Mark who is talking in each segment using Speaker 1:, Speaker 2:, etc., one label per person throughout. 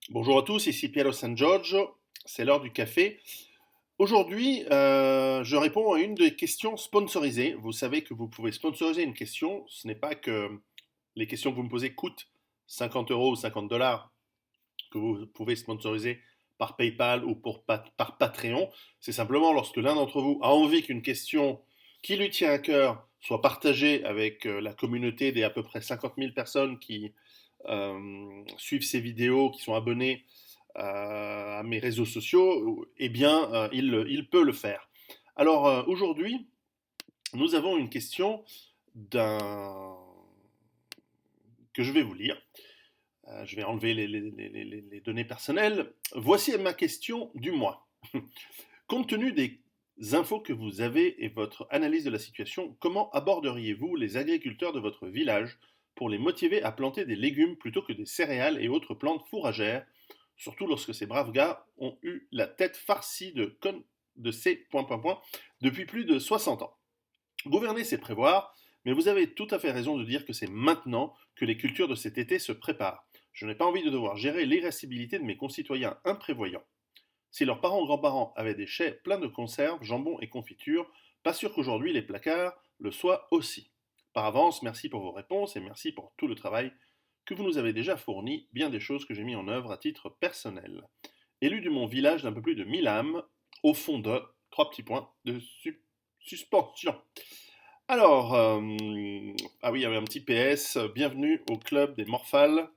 Speaker 1: Bonjour à tous, ici Piero San Giorgio, c'est l'heure du café. Aujourd'hui, je réponds à une des questions sponsorisées. Vous savez que vous pouvez sponsoriser une question. Ce n'est pas que les questions que vous me posez coûtent 50 euros ou 50 dollars que vous pouvez sponsoriser par PayPal ou par Patreon. C'est simplement lorsque l'un d'entre vous a envie qu'une question qui lui tient à cœur soit partagée avec la communauté des à peu près 50 000 personnes qui suivent ces vidéos, qui sont abonnés à mes réseaux sociaux, eh bien, il peut le faire. Alors, aujourd'hui, nous avons une question d'un que je vais vous lire. Je vais enlever les données personnelles. Voici ma question du mois. Compte tenu des infos que vous avez et votre analyse de la situation, comment aborderiez-vous les agriculteurs de votre village pour les motiver à planter des légumes plutôt que des céréales et autres plantes fourragères, surtout lorsque ces braves gars ont eu la tête farcie de ces depuis plus de 60 ans. Gouverner, c'est prévoir, mais vous avez tout à fait raison de dire que c'est maintenant que les cultures de cet été se préparent. Je n'ai pas envie de devoir gérer l'irascibilité de mes concitoyens imprévoyants. Si leurs parents ou grands-parents avaient des chais pleins de conserves, jambon et confitures, pas sûr qu'aujourd'hui les placards le soient aussi. Par avance, merci pour vos réponses et merci pour tout le travail que vous nous avez déjà fourni, bien des choses que j'ai mis en œuvre à titre personnel. Élu de mon village d'un peu plus de 1000 âmes, au fond de trois petits points de suspension. Alors, ah oui, il y avait un petit PS, bienvenue au club des morphales,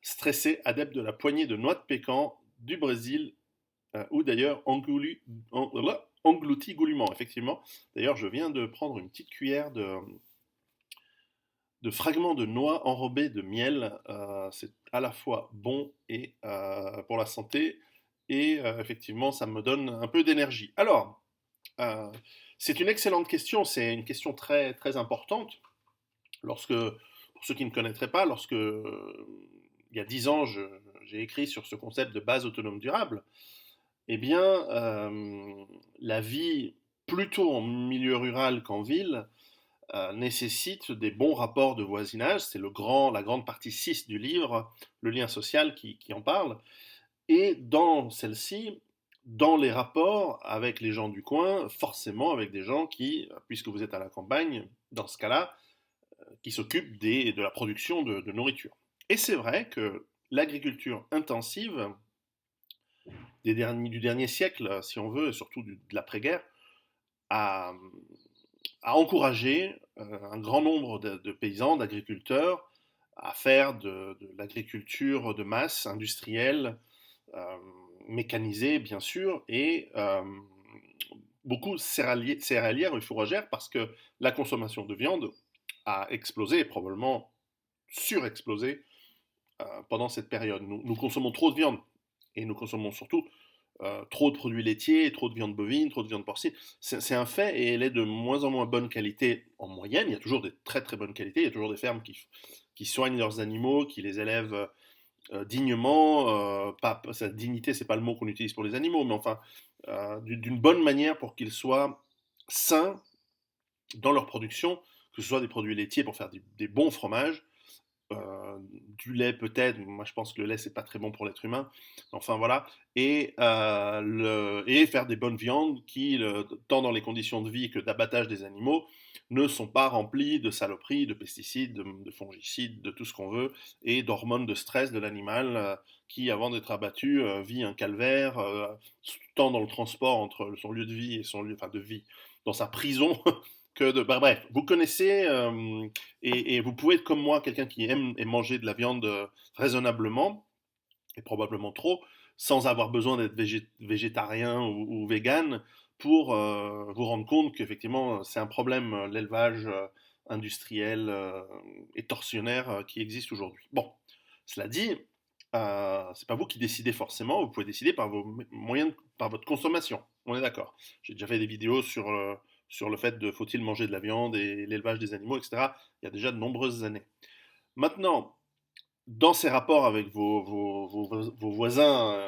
Speaker 1: stressés, adeptes de la poignée de noix de pécan du Brésil ou d'ailleurs englouti goulûment, effectivement. D'ailleurs, je viens de prendre une petite cuillère de fragments de noix enrobés de miel. C'est à la fois bon et pour la santé, et effectivement, ça me donne un peu d'énergie. Alors, euh, c'est une excellente question, c'est une question très, très importante. Pour ceux qui ne connaîtraient pas, il y a 10 ans, j'ai écrit sur ce concept de base autonome durable, eh bien, la vie plutôt en milieu rural qu'en ville nécessite des bons rapports de voisinage. C'est la grande partie 6 du livre, le lien social, qui en parle. Et dans celle-ci, dans les rapports avec les gens du coin, forcément avec des gens qui, puisque vous êtes à la campagne, dans ce cas-là, qui s'occupent de la production de nourriture. Et c'est vrai que l'agriculture intensive du dernier siècle, si on veut, et surtout de l'après-guerre, a, a encouragé un grand nombre de paysans, d'agriculteurs, à faire de l'agriculture de masse, industrielle, euh, mécanisée bien sûr, et beaucoup céréalière et fourragère, parce que la consommation de viande a explosé, et probablement surexplosé pendant cette période. Nous consommons trop de viande, et nous consommons surtout trop de produits laitiers, trop de viande bovine, trop de viande porcine. C'est un fait, et elle est de moins en moins bonne qualité en moyenne. Il y a toujours des très très bonnes qualités, il y a toujours des fermes qui soignent leurs animaux, qui les élèvent dignement. Sa dignité, c'est pas le mot qu'on utilise pour les animaux, mais enfin, d'une bonne manière pour qu'ils soient sains dans leur production, que ce soit des produits laitiers pour faire des bons fromages, du lait peut-être, moi je pense que le lait c'est pas très bon pour l'être humain, enfin voilà, et faire des bonnes viandes qui, tant dans les conditions de vie que d'abattage des animaux, ne sont pas remplies de saloperies, de pesticides, de fongicides, de tout ce qu'on veut, et d'hormones de stress de l'animal qui, avant d'être abattu, vit un calvaire, tant dans le transport entre son lieu de vie et son lieu, enfin de vie, dans sa prison, bah, bref, vous connaissez et vous pouvez être comme moi, quelqu'un qui aime et manger de la viande raisonnablement, et probablement trop, sans avoir besoin d'être végétarien ou vegan, pour vous rendre compte qu'effectivement c'est un problème, l'élevage industriel et torsionnaire qui existe aujourd'hui. Bon, cela dit, c'est pas vous qui décidez forcément, vous pouvez décider par vos moyens, par votre consommation. On est d'accord. J'ai déjà fait des vidéos sur le fait de faut-il manger de la viande et l'élevage des animaux, etc. Il y a déjà de nombreuses années. Maintenant, dans ces rapports avec vos voisins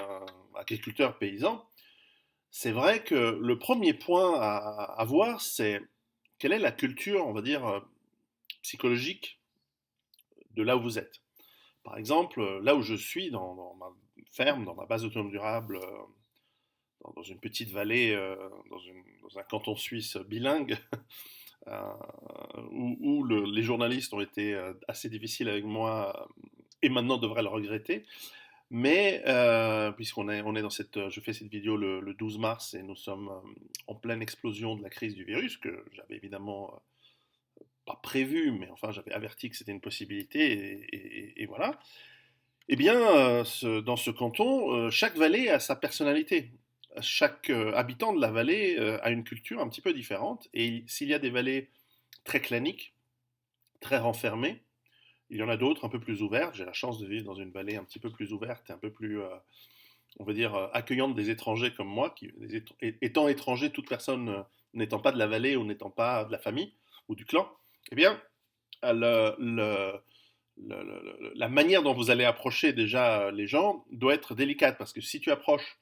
Speaker 1: agriculteurs, paysans, c'est vrai que le premier point à voir, c'est quelle est la culture, on va dire, psychologique de là où vous êtes. Par exemple, là où je suis, dans ma ferme, dans ma base autonome durable, dans une petite vallée, dans un canton suisse bilingue, euh, où les journalistes ont été assez difficiles avec moi et maintenant devraient le regretter. Mais puisqu'on est dans cette, je fais cette vidéo le 12 mars et nous sommes en pleine explosion de la crise du virus que j'avais évidemment pas prévu, mais enfin j'avais averti que c'était une possibilité et voilà. Eh bien, dans ce canton, chaque vallée a sa personnalité. Chaque habitant de la vallée a une culture un petit peu différente. Et s'il y a des vallées très claniques, très renfermées, il y en a d'autres un peu plus ouvertes. J'ai la chance de vivre dans une vallée un petit peu plus ouverte et un peu plus, on va dire, accueillante des étrangers comme moi, étant étranger, toute personne n'étant pas de la vallée ou n'étant pas de la famille ou du clan. Eh bien, la manière dont vous allez approcher déjà les gens doit être délicate parce que si tu approches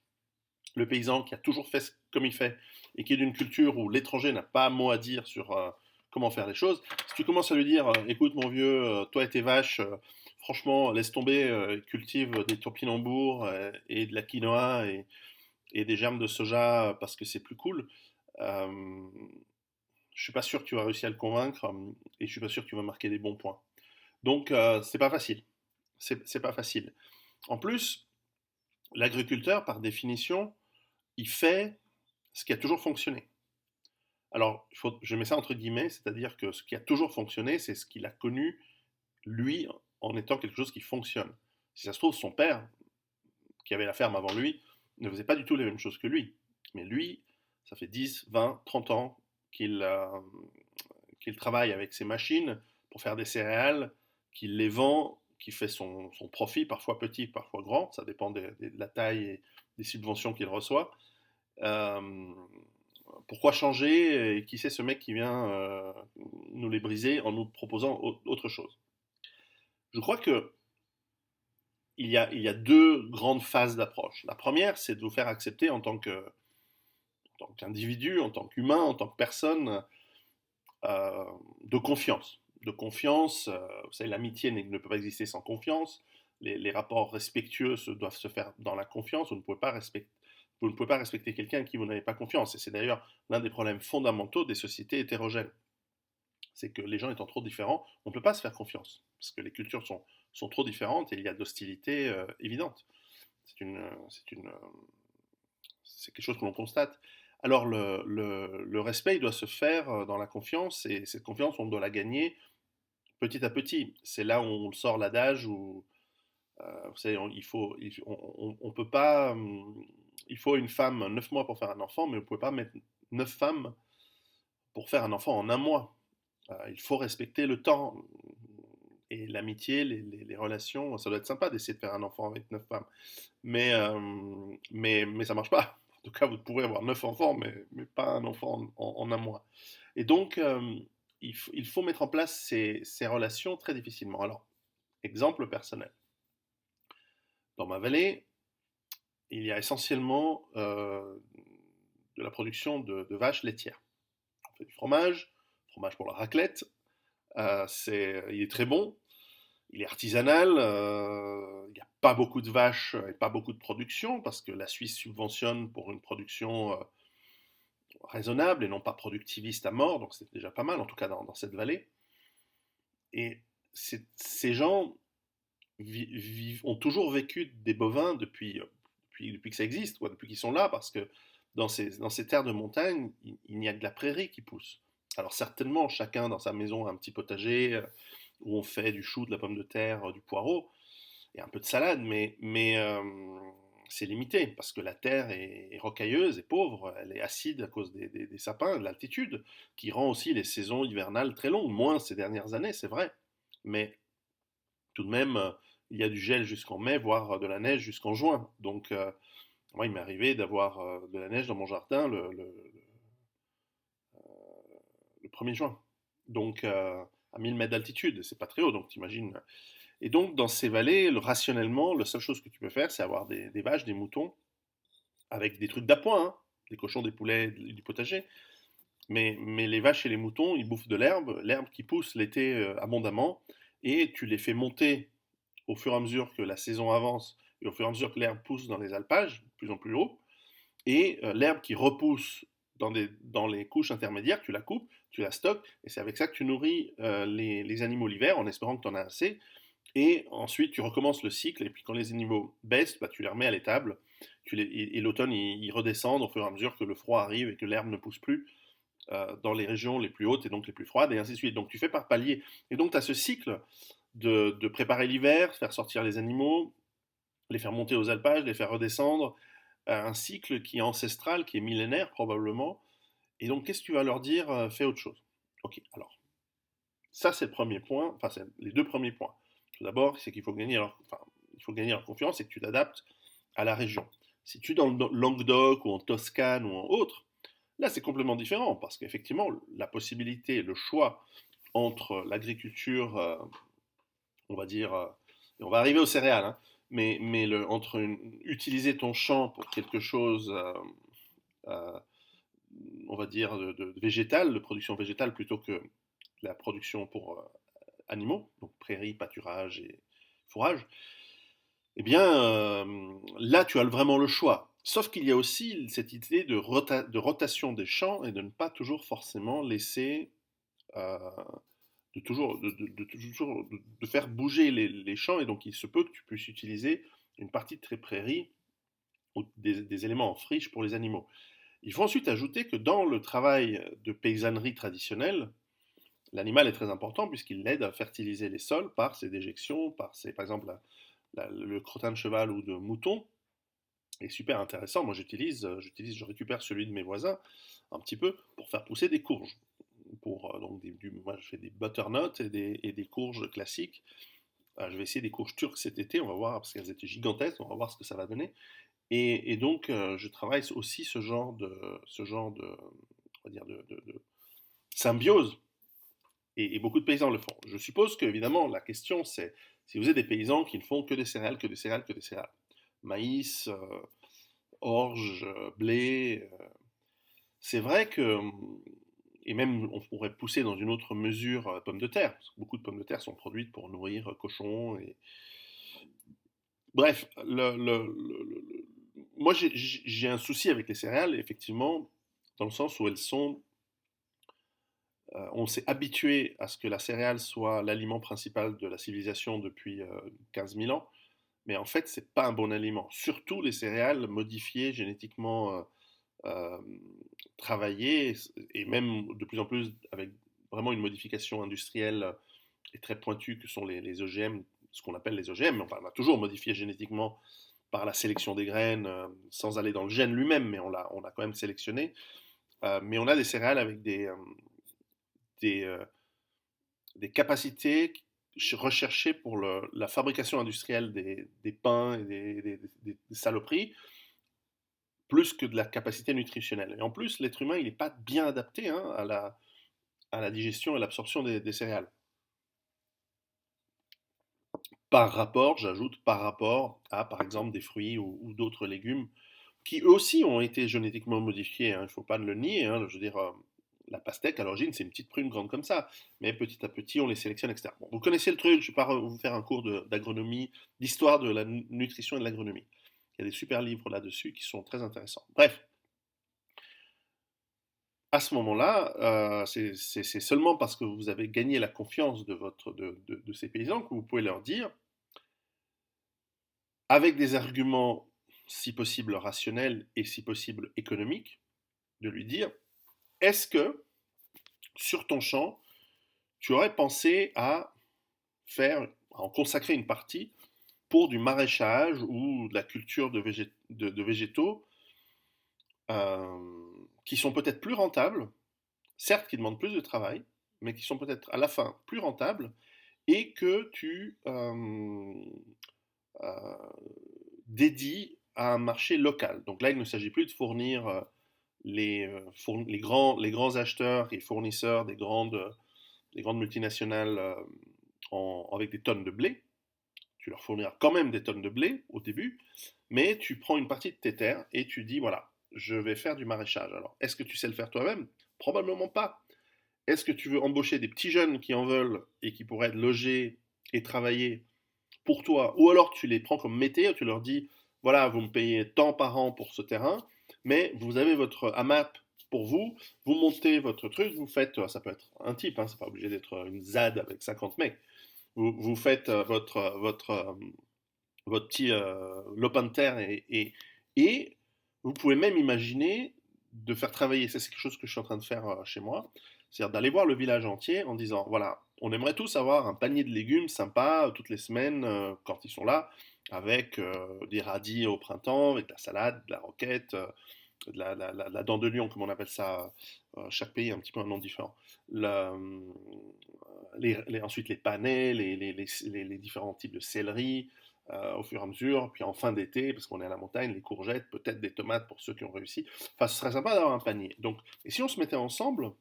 Speaker 1: le paysan qui a toujours fait comme il fait et qui est d'une culture où l'étranger n'a pas un mot à dire sur comment faire les choses, si tu commences à lui dire écoute mon vieux, toi et tes vaches, franchement laisse tomber, cultive des topinambours et de la quinoa et des germes de soja parce que c'est plus cool, euh, je suis pas sûr que tu vas réussir à le convaincre et je suis pas sûr que tu vas marquer des bons points. Donc c'est pas facile. C'est pas facile. En plus, l'agriculteur, par définition, il fait ce qui a toujours fonctionné. Alors, je mets ça entre guillemets, c'est-à-dire que ce qui a toujours fonctionné, c'est ce qu'il a connu, lui, en étant quelque chose qui fonctionne. Si ça se trouve, son père, qui avait la ferme avant lui, ne faisait pas du tout les mêmes choses que lui. Mais lui, ça fait 10, 20, 30 ans qu'il travaille avec ses machines pour faire des céréales, qu'il les vend, qu'il fait son profit, parfois petit, parfois grand, ça dépend de la taille et des subventions qu'il reçoit. Euh, Pourquoi changer et qui c'est ce mec qui vient nous les briser en nous proposant autre chose? Je crois que il y a deux grandes phases d'approche. La première, c'est de vous faire accepter en tant qu'individu, en tant qu'humain, en tant que personne, euh, de confiance. De confiance, vous savez, l'amitié ne peut pas exister sans confiance. Les rapports respectueux doivent se faire dans la confiance. Vous ne pouvez pas respecter quelqu'un à qui vous n'avez pas confiance. Et c'est d'ailleurs l'un des problèmes fondamentaux des sociétés hétérogènes. C'est que les gens étant trop différents, on ne peut pas se faire confiance. Parce que les cultures sont trop différentes et il y a d'hostilité évidente. C'est quelque chose que l'on constate. Alors le respect, il doit se faire dans la confiance, et cette confiance, on doit la gagner petit à petit. C'est là où on sort l'adage où, vous savez, on peut pas, il faut une femme 9 mois pour faire un enfant, mais vous ne pouvez pas mettre 9 femmes pour faire un enfant en un mois. Il faut respecter le temps. Et l'amitié, les relations, ça doit être sympa d'essayer de faire un enfant avec 9 femmes. Mais ça marche pas. En tout cas, vous pourrez avoir 9 enfants, mais pas un enfant en un mois. Et donc, il faut mettre en place ces relations très difficilement. Alors, exemple personnel. Dans ma vallée, il y a essentiellement de la production de vaches laitières. On fait du fromage pour la raclette. Il est très bon, il est artisanal, il n'y a pas beaucoup de vaches et pas beaucoup de production parce que la Suisse subventionne pour une production raisonnable et non pas productiviste à mort, donc c'est déjà pas mal, en tout cas dans cette vallée. Et ces gens ont toujours vécu des bovins depuis que ça existe, quoi, depuis qu'ils sont là, parce que dans ces terres de montagne, il n'y a que de la prairie qui pousse. Alors certainement, chacun dans sa maison a un petit potager où on fait du chou, de la pomme de terre, du poireau et un peu de salade, mais c'est limité parce que la terre est rocailleuse et pauvre, elle est acide à cause des sapins, de l'altitude, qui rend aussi les saisons hivernales très longues, moins ces dernières années, c'est vrai, mais tout de même, il y a du gel jusqu'en mai, voire de la neige jusqu'en juin. Donc, moi, il m'est arrivé d'avoir de la neige dans mon jardin le 1er juin. Donc, à 1000 mètres d'altitude, c'est pas très haut, donc t'imagines. Et donc, dans ces vallées, rationnellement, la seule chose que tu peux faire, c'est avoir des vaches, des moutons, avec des trucs d'appoint, hein, des cochons, des poulets, du potager. Mais les vaches et les moutons, ils bouffent de l'herbe qui pousse l'été abondamment, et tu les fais monter au fur et à mesure que la saison avance et au fur et à mesure que l'herbe pousse dans les alpages, de plus en plus haut, et l'herbe qui repousse dans les couches intermédiaires, tu la coupes, tu la stockes, et c'est avec ça que tu nourris les animaux l'hiver en espérant que tu en as assez. Et ensuite, tu recommences le cycle, et puis quand les animaux baissent, bah, tu les remets à l'étable, et l'automne, ils redescendent au fur et à mesure que le froid arrive et que l'herbe ne pousse plus dans les régions les plus hautes et donc les plus froides, et ainsi de suite. Donc tu fais par palier. Et donc tu as ce cycle de préparer l'hiver, faire sortir les animaux, les faire monter aux alpages, les faire redescendre, un cycle qui est ancestral, qui est millénaire probablement. Et donc qu'est-ce que tu vas leur dire? Fais autre chose. Ok, alors ça c'est le premier point, enfin c'est les deux premiers points. Tout d'abord, c'est qu'il faut gagner il faut gagner leur confiance et que tu t'adaptes à la région. Si tu es dans le Languedoc ou en Toscane ou en autre, là c'est complètement différent parce qu'effectivement la possibilité, le choix entre l'agriculture, on va dire, et on va arriver aux céréales, hein, mais utiliser ton champ pour quelque chose, euh, on va dire, de végétal, de production végétale plutôt que la production pour animaux, donc prairies, pâturage et fourrage, eh bien là tu as vraiment le choix. Sauf qu'il y a aussi cette idée de rotation des champs et de ne pas toujours forcément laisser, euh, de faire bouger les champs, et donc il se peut que tu puisses utiliser une partie de tes prairies ou des éléments en friche pour les animaux. Il faut ensuite ajouter que dans le travail de paysannerie traditionnelle, l'animal est très important puisqu'il aide à fertiliser les sols par ses déjections, par exemple le crottin de cheval ou de mouton est super intéressant. Moi je récupère celui de mes voisins un petit peu pour faire pousser des courges. Moi je fais des butternuts et des courges classiques. Je vais essayer des courges turques cet été, on va voir, parce qu'elles étaient gigantesques, on va voir ce que ça va donner. Et donc je travaille aussi on va dire de symbiose, et beaucoup de paysans le font. Je suppose qu'évidemment, la question, c'est si vous êtes des paysans qui ne font que des céréales, que des céréales, que des céréales. Maïs, orge, blé. C'est vrai que, et même on pourrait pousser dans une autre mesure pommes de terre, parce que beaucoup de pommes de terre sont produites pour nourrir cochons. Bref, moi j'ai un souci avec les céréales, effectivement, dans le sens où on s'est habitué à ce que la céréale soit l'aliment principal de la civilisation depuis 15 000 ans, mais en fait, c'est pas un bon aliment. Surtout les céréales modifiées, génétiquement euh, travaillées, et même de plus en plus avec vraiment une modification industrielle et très pointue que sont les OGM, ce qu'on appelle les OGM. Enfin, on a toujours modifié génétiquement par la sélection des graines, sans aller dans le gène lui-même, mais on l'a quand même sélectionné. Mais on a des céréales avec des, euh, des capacités recherchées pour la fabrication industrielle des pains et des saloperies, plus que de la capacité nutritionnelle. Et en plus, l'être humain, il n'est pas bien adapté, hein, à la digestion et l'absorption des céréales. J'ajoute, par rapport à, par exemple, des fruits ou d'autres légumes qui eux aussi ont été génétiquement modifiés, hein, il ne faut pas le nier, hein, je veux dire, la pastèque à l'origine c'est une petite prune grande comme ça, mais petit à petit on les sélectionne, etc. Bon, vous connaissez le truc, je ne vais pas vous faire un cours d'agronomie, d'histoire de la nutrition et de l'agronomie. Il y a des super livres là-dessus qui sont très intéressants. Bref, à ce moment-là, c'est seulement parce que vous avez gagné la confiance de ces paysans que vous pouvez leur dire, avec des arguments si possible rationnels et si possible économiques, de lui dire, est-ce que sur ton champ, tu aurais pensé à en consacrer une partie pour du maraîchage ou de la culture de végétaux, qui sont peut-être plus rentables, certes qui demandent plus de travail, mais qui sont peut-être à la fin plus rentables, et que tu euh, dédies à un marché local. Donc là, il ne s'agit plus de fournir les grands acheteurs et fournisseurs des grandes multinationales avec des tonnes de blé. Tu leur fourniras quand même des tonnes de blé au début, mais tu prends une partie de tes terres et tu dis, voilà, je vais faire du maraîchage. Alors, est-ce que tu sais le faire toi-même? Probablement pas. Est-ce que tu veux embaucher des petits jeunes qui en veulent et qui pourraient être logés et travailler pour toi, ou alors tu les prends comme métier, tu leur dis, voilà, vous me payez tant par an pour ce terrain, mais vous avez votre AMAP pour vous, vous montez votre truc, vous faites, ça peut être un type, hein, c'est pas obligé d'être une ZAD avec 50 mecs, vous faites votre petit lopin de terre et vous pouvez même imaginer de faire travailler, ça c'est quelque chose que je suis en train de faire chez moi, c'est-à-dire d'aller voir le village entier en disant, voilà, on aimerait tous avoir un panier de légumes sympa toutes les semaines quand ils sont là, avec des radis au printemps, avec de la salade, de la roquette, de la dent de lion, comme on appelle ça, chaque pays a un petit peu un nom différent. Ensuite les panais, les différents types de céleri, au fur et à mesure, puis en fin d'été, parce qu'on est à la montagne, les courgettes, peut-être des tomates pour ceux qui ont réussi. Enfin, ce serait sympa d'avoir un panier. Donc, et si on se mettait ensemble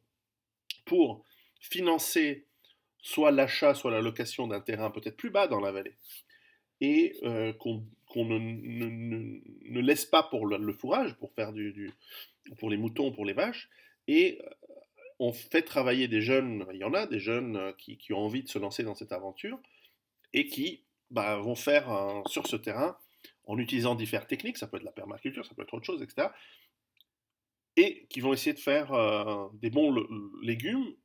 Speaker 1: pour financer soit l'achat, soit la location d'un terrain peut-être plus bas dans la vallée, et qu'on ne laisse pas pour le fourrage, pour faire pour les moutons, pour les vaches, et on fait travailler des jeunes, il y en a des jeunes qui ont envie de se lancer dans cette aventure, et qui vont faire sur ce terrain, en utilisant diverses techniques, ça peut être la permaculture, ça peut être autre chose, etc., et qui vont essayer de faire des bons légumes,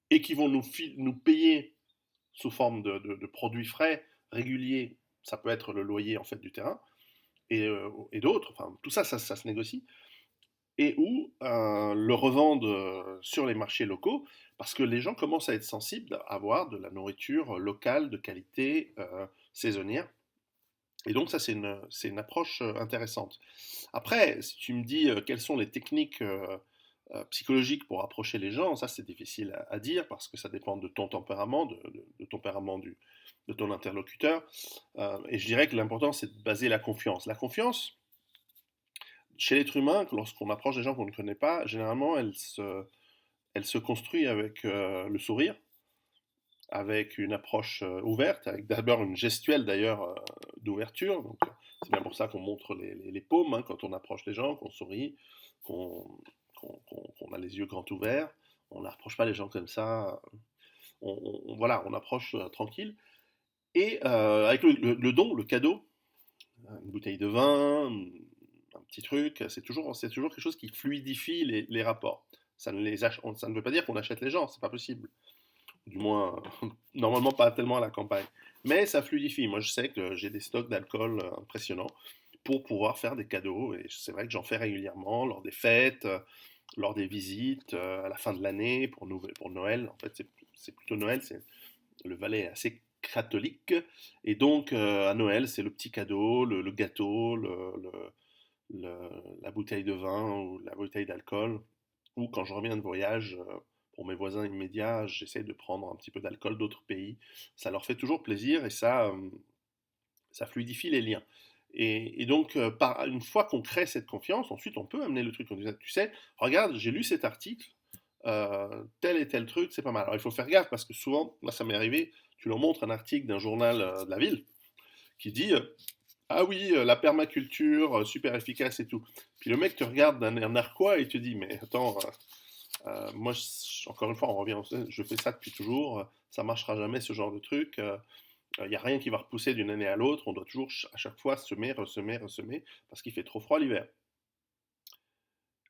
Speaker 1: et qui vont nous payer sous forme de produits frais, réguliers, ça peut être le loyer en fait du terrain, et d'autres, enfin tout ça, ça se négocie, et ou le revendre sur les marchés locaux, parce que les gens commencent à être sensibles à avoir de la nourriture locale, de qualité, saisonnière. Et donc ça, c'est une approche intéressante. Après, si tu me dis quelles sont les techniques psychologiques pour approcher les gens, ça c'est difficile à dire, parce que ça dépend de ton tempérament, de tempérament de ton interlocuteur. Et je dirais que l'important, c'est de baser la confiance. La confiance, chez l'être humain, lorsqu'on approche des gens qu'on ne connaît pas, généralement, elle se construit avec le sourire, avec une approche ouverte, avec d'abord une gestuelle d'ailleurs d'ouverture. Donc c'est bien pour ça qu'on montre les paumes hein, quand on approche les gens, qu'on sourit, qu'on qu'on a les yeux grands ouverts. On n'approche pas les gens comme ça. Voilà, on approche tranquille. Et avec le don, le cadeau, une bouteille de vin, un petit truc, c'est toujours quelque chose qui fluidifie les rapports. Ça ne veut pas dire qu'on achète les gens, c'est pas possible. Du moins, normalement pas tellement à la campagne. Mais ça fluidifie. Moi, je sais que j'ai des stocks d'alcool impressionnants pour pouvoir faire des cadeaux. Et c'est vrai que j'en fais régulièrement lors des fêtes, lors des visites, à la fin de l'année, pour Noël. En fait, c'est plutôt Noël. Le Valais est assez catholique. Et donc, à Noël, c'est le petit cadeau, le gâteau, la bouteille de vin ou la bouteille d'alcool. Ou quand je reviens de voyage, pour mes voisins immédiats, j'essaie de prendre un petit peu d'alcool d'autres pays. Ça leur fait toujours plaisir et ça fluidifie les liens. Et donc, une fois qu'on crée cette confiance, ensuite on peut amener le truc. On dit, tu sais, regarde, j'ai lu cet article, tel et tel truc, c'est pas mal. Alors il faut faire gaffe parce que souvent, moi ça m'est arrivé, tu leur montres un article d'un journal de la ville qui dit ah oui, la permaculture, super efficace et tout. Puis le mec te regarde d'un air narquois et te dit mais attends, moi, encore une fois, on revient, je fais ça depuis toujours, ça marchera jamais ce genre de truc. Il n'y a rien qui va repousser d'une année à l'autre. On doit toujours à chaque fois semer, ressemer, ressemer, parce qu'il fait trop froid l'hiver.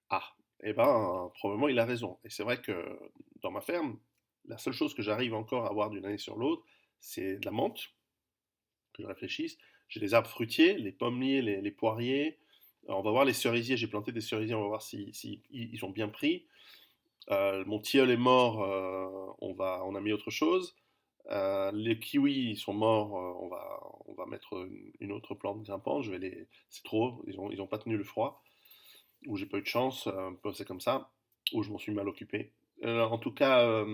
Speaker 1: Ah, eh ben, probablement il a raison. Et c'est vrai que dans ma ferme, la seule chose que j'arrive encore à avoir d'une année sur l'autre, c'est de la menthe, que je réfléchisse. J'ai les arbres fruitiers, les pommiers, les poiriers. Alors, on va voir les cerisiers, j'ai planté des cerisiers, on va voir si ils ont bien pris. Mon tilleul est mort, on a mis autre chose. Les kiwis ils sont morts, on va mettre une autre plante grimpante. C'est trop, ils ont pas tenu le froid, ou j'ai pas eu de chance, c'est comme ça, ou je m'en suis mal occupé. En tout cas,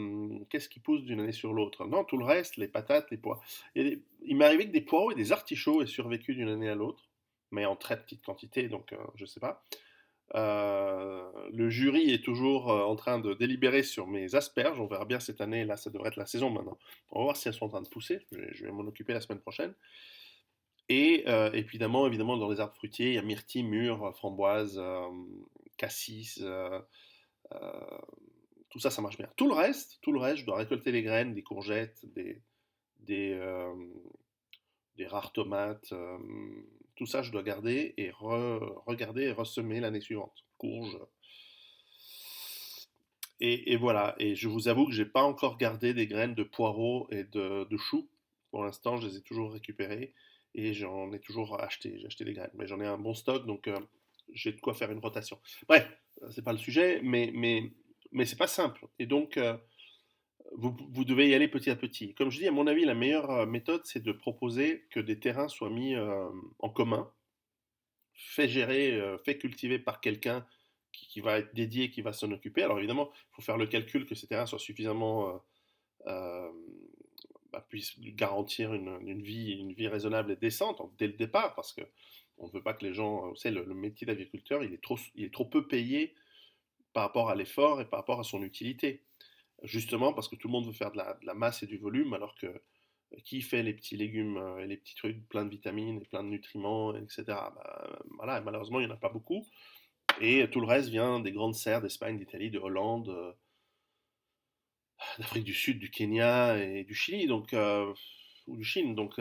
Speaker 1: qu'est-ce qui pousse d'une année sur l'autre? Non, tout le reste, les patates, les pois. Il m'est arrivé que des poireaux et des artichauts aient survécu d'une année à l'autre, mais en très petite quantité, donc je sais pas. Le jury est toujours en train de délibérer sur mes asperges. On verra bien cette année. Là, ça devrait être la saison maintenant. On va voir si elles sont en train de pousser. Je vais m'en occuper la semaine prochaine. Et évidemment, dans les arbres fruitiers, il y a myrtille, mûre, framboise, cassis. Euh, tout ça, ça marche bien. Tout le reste, je dois récolter les graines, des courgettes, des des rares tomates, tout ça je dois garder et regarder et ressemer l'année suivante. Courges. Et voilà, et je vous avoue que j'ai pas encore gardé des graines de poireaux et de choux. Pour l'instant, je les ai toujours récupérées et j'en ai toujours acheté. J'ai acheté des graines, mais j'en ai un bon stock, donc j'ai de quoi faire une rotation. Bref, c'est pas le sujet, mais c'est pas simple. Et donc, vous devez y aller petit à petit. Comme je dis, à mon avis, la meilleure méthode, c'est de proposer que des terrains soient mis en commun, fait gérer, fait cultiver par quelqu'un qui va être dédié, qui va s'en occuper. Alors évidemment, il faut faire le calcul que ces terrains soient suffisamment euh, puissent garantir une vie raisonnable et décente dès le départ, parce que on ne veut pas que les gens, vous savez, le métier d'agriculteur, il est trop peu payé par rapport à l'effort et par rapport à son utilité. Justement parce que tout le monde veut faire de la masse et du volume, alors que qui fait les petits légumes et les petits trucs plein de vitamines et plein de nutriments, etc. Bah, voilà, malheureusement, il n'y en a pas beaucoup. Et tout le reste vient des grandes serres d'Espagne, d'Italie, de Hollande, d'Afrique du Sud, du Kenya et du Chili, donc, ou du Chine. Donc,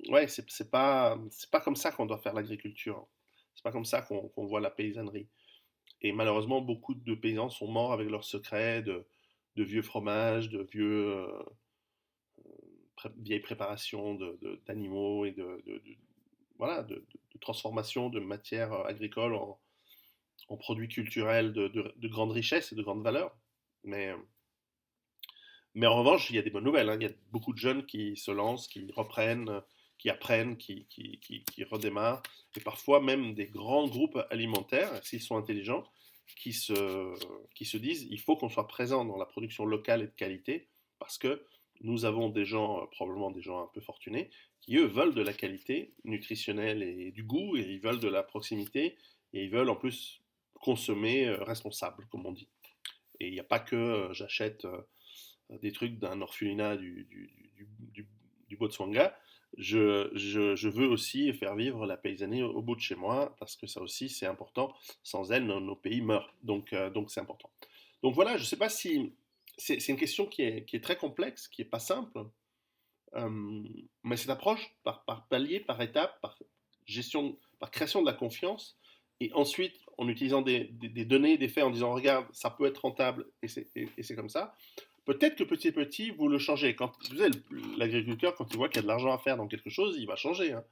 Speaker 1: ouais, c'est pas comme ça qu'on doit faire l'agriculture. C'est pas comme ça qu'on voit la paysannerie. Et malheureusement, beaucoup de paysans sont morts avec leurs secrets de vieux fromages, de vieilles préparations d'animaux et voilà, de transformation de matières agricoles en produits culturels de grande richesse et de grande valeur. Mais, mais en revanche, il y a des bonnes nouvelles, hein. Il y a beaucoup de jeunes qui se lancent, qui reprennent, qui apprennent, qui redémarrent, et parfois même des grands groupes alimentaires, s'ils sont intelligents, qui se, qui se disent il faut qu'on soit présent dans la production locale et de qualité, parce que nous avons des gens, probablement des gens un peu fortunés, qui eux veulent de la qualité nutritionnelle et du goût, et ils veulent de la proximité, et ils veulent en plus consommer responsable, comme on dit. Et il n'y a pas que j'achète des trucs d'un orphelinat du Botswana. Je veux aussi faire vivre la paysannerie au bout de chez moi, parce que ça aussi c'est important. Sans elle, nos pays meurent. Donc c'est important. Donc voilà, je ne sais pas si c'est une question qui est très complexe, qui n'est pas simple, euh, mais cette approche par palier, par étape, gestion, par création de la confiance, et ensuite en utilisant des données, des faits, en disant regarde, ça peut être rentable et c'est comme ça. Peut-être que petit à petit, vous le changez. Quand, vous savez, l'agriculteur, quand il voit qu'il y a de l'argent à faire dans quelque chose, il va changer, hein.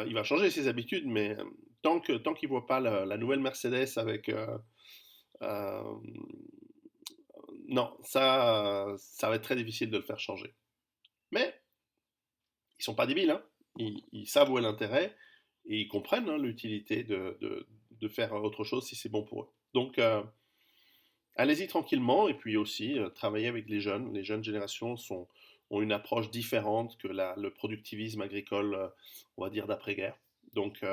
Speaker 1: Il va changer ses habitudes, mais tant qu'il ne voit pas la nouvelle Mercedes avec... euh, non, ça va être très difficile de le faire changer. Mais ils sont pas débiles, hein. Ils savent où est l'intérêt et ils comprennent, hein, l'utilité de faire autre chose si c'est bon pour eux. Donc, allez-y tranquillement et puis aussi travailler avec les jeunes. Les jeunes générations ont une approche différente que le productivisme agricole, on va dire, d'après-guerre. Donc,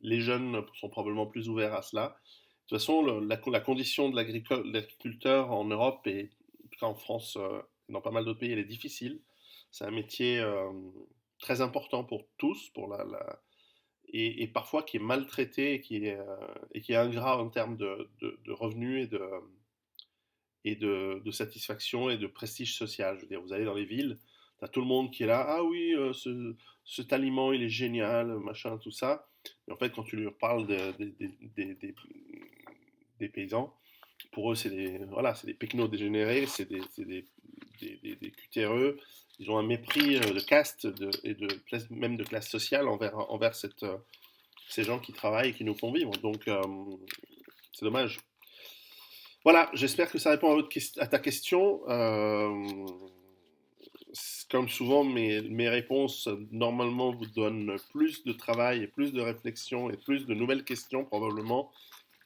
Speaker 1: les jeunes sont probablement plus ouverts à cela. De toute façon, la condition de l'agriculteur en Europe et en tout cas en France et dans pas mal d'autres pays, elle est difficile. C'est un métier très important pour tous, et parfois qui est maltraité et qui est ingrat en termes de revenus et de satisfaction et de prestige social. Je veux dire, vous allez dans les villes, tu as tout le monde qui est là, ah oui, cet aliment, il est génial, machin, tout ça. Mais en fait, quand tu leur parles des paysans, pour eux, voilà, c'est des pecnos dégénérés, c'est des cutéreux. Ils ont un mépris de caste même de classe sociale envers ces gens qui travaillent et qui nous font vivre. Donc, c'est dommage. Voilà, j'espère que ça répond à ta question. Comme souvent, mes réponses, normalement, vous donnent plus de travail et plus de réflexion et plus de nouvelles questions, probablement,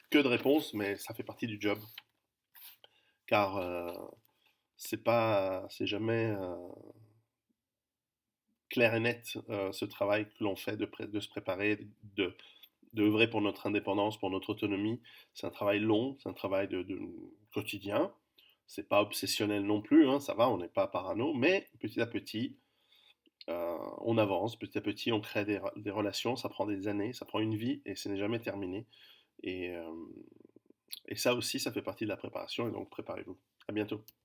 Speaker 1: que de réponses, mais ça fait partie du job. Car c'est jamais clair et net ce travail que l'on fait de se préparer, de œuvrer pour notre indépendance, pour notre autonomie. C'est un travail long, c'est un travail de quotidien. C'est pas obsessionnel non plus, hein, ça va, on n'est pas parano, mais petit à petit, on avance, petit à petit, on crée des relations, ça prend des années, ça prend une vie et ce n'est jamais terminé. Et, euh, et ça aussi, ça fait partie de la préparation, et donc préparez-vous. À bientôt.